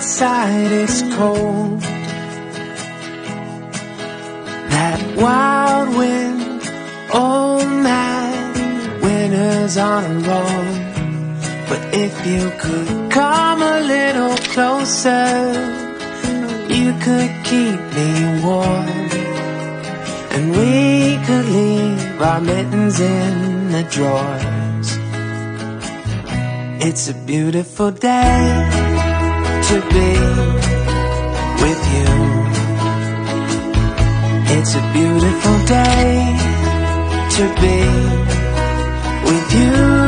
outside it's cold. That wild wind, oh man, winter's on a roll. But if you could come a little closer, you could keep me warm, and we could leave our mittens in the drawers. It's a beautiful day to be with you. It's a beautiful day to be with you.